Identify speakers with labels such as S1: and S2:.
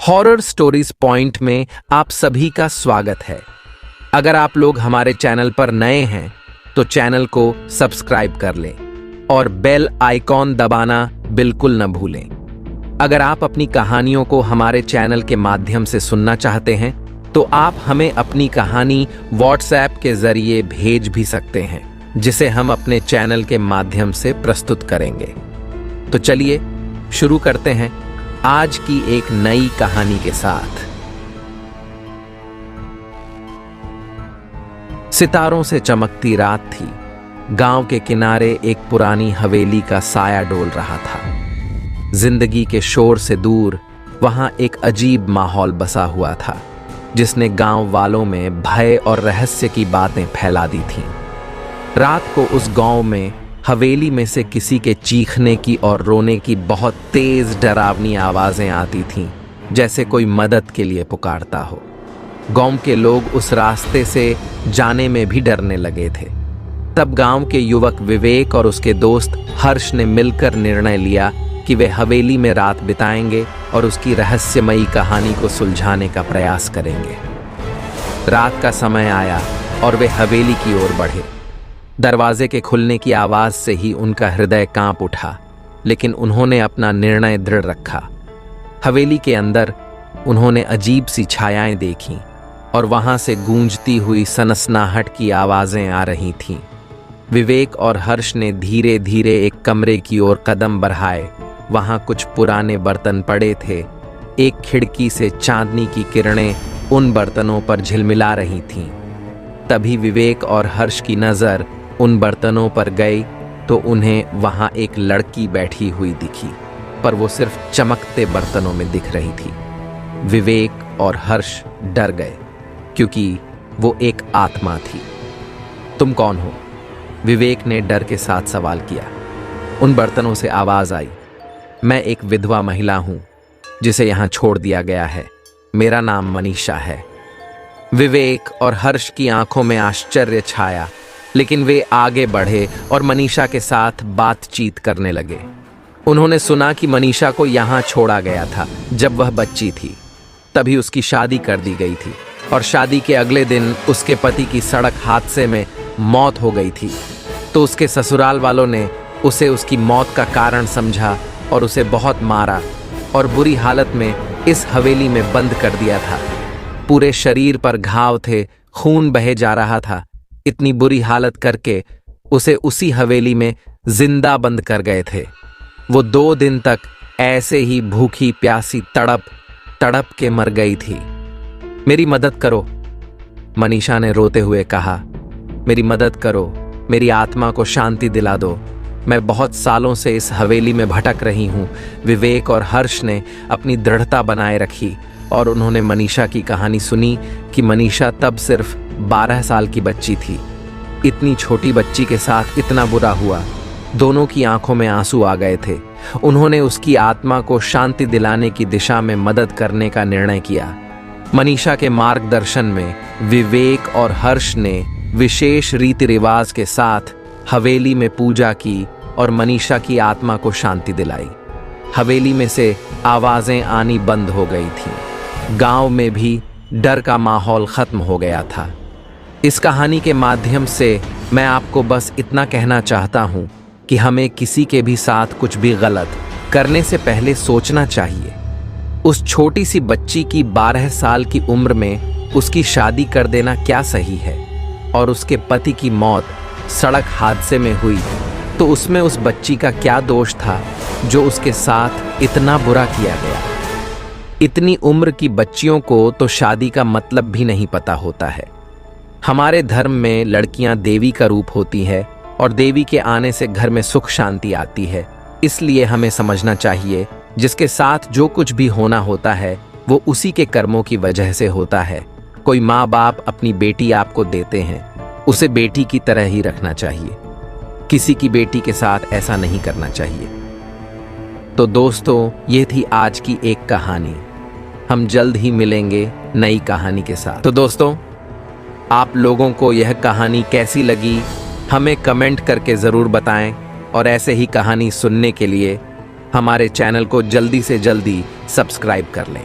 S1: Horror stories point में आप सभी का स्वागत है। अगर आप लोग हमारे चैनल पर नए हैं तो चैनल को सब्सक्राइब कर लें और बेल आइकॉन दबाना बिल्कुल न भूलें। अगर आप अपनी कहानियों को हमारे चैनल के माध्यम से सुनना चाहते हैं तो आप हमें अपनी कहानी व्हाट्सएप के जरिए भेज भी सकते हैं, जिसे हम अपने चैनल के माध्यम से प्रस्तुत करेंगे। तो चलिए शुरू करते हैं आज की एक नई कहानी के साथ। सितारों से चमकती रात थी। गांव के किनारे एक पुरानी हवेली का साया डोल रहा था। जिंदगी के शोर से दूर वहां एक अजीब माहौल बसा हुआ था, जिसने गांव वालों में भय और रहस्य की बातें फैला दी थीं। रात को उस गांव में हवेली में से किसी के चीखने की और रोने की बहुत तेज डरावनी आवाजें आती थीं, जैसे कोई मदद के लिए पुकारता हो। गांव के लोग उस रास्ते से जाने में भी डरने लगे थे। तब गांव के युवक विवेक और उसके दोस्त हर्ष ने मिलकर निर्णय लिया कि वे हवेली में रात बिताएंगे और उसकी रहस्यमयी कहानी को सुलझाने का प्रयास करेंगे। रात का समय आया और वे हवेली की ओर बढ़े। दरवाजे के खुलने की आवाज से ही उनका हृदय कांप उठा, लेकिन उन्होंने अपना निर्णय दृढ़ रखा। हवेली के अंदर उन्होंने अजीब सी छायाएं देखीं और वहां से गूंजती हुई सनसनाहट की आवाजें आ रही थीं। विवेक और हर्ष ने धीरे धीरे एक कमरे की ओर कदम बढ़ाए। वहां कुछ पुराने बर्तन पड़े थे। एक खिड़की से चांदनी की किरणें उन बर्तनों पर झिलमिला रही थीं। तभी विवेक और हर्ष की नजर उन बर्तनों पर गई तो उन्हें वहां एक लड़की बैठी हुई दिखी, पर वो सिर्फ चमकते बर्तनों में दिख रही थी। विवेक और हर्ष डर गए, क्योंकि वो एक आत्मा थी। तुम कौन हो? विवेक ने डर के साथ सवाल किया। उन बर्तनों से आवाज आई, मैं एक विधवा महिला हूं जिसे यहां छोड़ दिया गया है। मेरा नाम मनीषा है। विवेक और हर्ष की आंखों में आश्चर्य छाया, लेकिन वे आगे बढ़े और मनीषा के साथ बातचीत करने लगे। उन्होंने सुना कि मनीषा को यहाँ छोड़ा गया था जब वह बच्ची थी। तभी उसकी शादी कर दी गई थी और शादी के अगले दिन उसके पति की सड़क हादसे में मौत हो गई थी। तो उसके ससुराल वालों ने उसे उसकी मौत का कारण समझा और उसे बहुत मारा और बुरी हालत में इस हवेली में बंद कर दिया था। पूरे शरीर पर घाव थे, खून बहे जा रहा था। इतनी बुरी हालत करके उसे उसी हवेली में जिंदा बंद कर गए थे। वो 2 दिन तक ऐसे ही भूखी प्यासी तड़प तड़प के मर गई थी। मेरी मदद करो, मनीषा ने रोते हुए कहा। मेरी मदद करो, मेरी आत्मा को शांति दिला दो। मैं बहुत सालों से इस हवेली में भटक रही हूं। विवेक और हर्ष ने अपनी दृढ़ता बनाए रखी और उन्होंने मनीषा की कहानी सुनी कि मनीषा तब सिर्फ 12 साल की बच्ची थी। इतनी छोटी बच्ची के साथ इतना बुरा हुआ। दोनों की आंखों में आंसू आ गए थे। उन्होंने उसकी आत्मा को शांति दिलाने की दिशा में मदद करने का निर्णय किया। मनीषा के मार्गदर्शन में विवेक और हर्ष ने विशेष रीति रिवाज के साथ हवेली में पूजा की और मनीषा की आत्मा को शांति दिलाई। हवेली में से आवाजें आनी बंद हो गई थीं। गांव में भी डर का माहौल खत्म हो गया था। इस कहानी के माध्यम से मैं आपको बस इतना कहना चाहता हूं कि हमें किसी के भी साथ कुछ भी गलत करने से पहले सोचना चाहिए। उस छोटी सी बच्ची की 12 साल की उम्र में उसकी शादी कर देना क्या सही है? और उसके पति की मौत सड़क हादसे में हुई तो उसमें उस बच्ची का क्या दोष था जो उसके साथ इतना बुरा किया गया? इतनी उम्र की बच्चियों को तो शादी का मतलब भी नहीं पता होता है। हमारे धर्म में लड़कियां देवी का रूप होती है और देवी के आने से घर में सुख शांति आती है। इसलिए हमें समझना चाहिए जिसके साथ जो कुछ भी होना होता है वो उसी के कर्मों की वजह से होता है। कोई माँ बाप अपनी बेटी आपको देते हैं, उसे बेटी की तरह ही रखना चाहिए। किसी की बेटी के साथ ऐसा नहीं करना चाहिए। तो दोस्तों, ये थी आज की एक कहानी। हम जल्द ही मिलेंगे नई कहानी के साथ। तो दोस्तों, आप लोगों को यह कहानी कैसी लगी हमें कमेंट करके ज़रूर बताएं और ऐसे ही कहानी सुनने के लिए हमारे चैनल को जल्दी से जल्दी सब्सक्राइब कर लें।